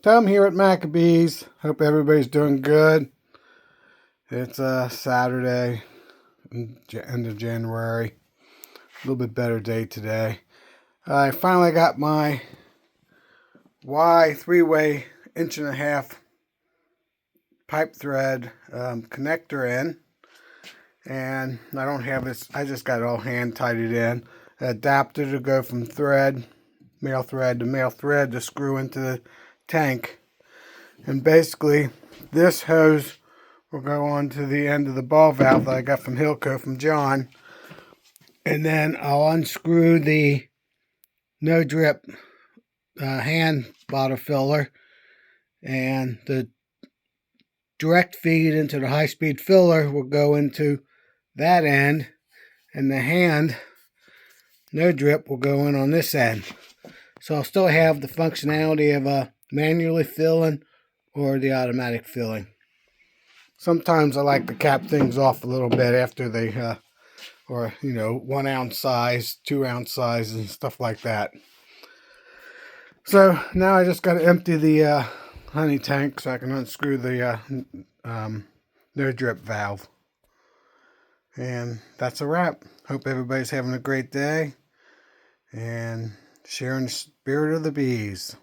Tom here at Maccabees. Hope everybody's doing good. It's Saturday, end of January. A little bit better day today. I finally got my Y 3-way 1.5" pipe thread connector in. And I don't have this, I just got it all hand tied it in. Adapter to go from male thread to screw into the tank. And basically this hose will go on to the end of the ball valve that I got from Hilco from John, and then I'll unscrew the no drip hand bottle filler, and the direct feed into the high speed filler will go into that end, and the hand no drip will go in on this end. So I'll still have the functionality of manually filling or the automatic filling. Sometimes I like to cap things off a little bit after they, or 1 ounce size, 2 ounce size, and stuff like that. So now I just got to empty the honey tank so I can unscrew the no drip valve. And that's a wrap. Hope everybody's having a great day and sharing the spirit of the bees.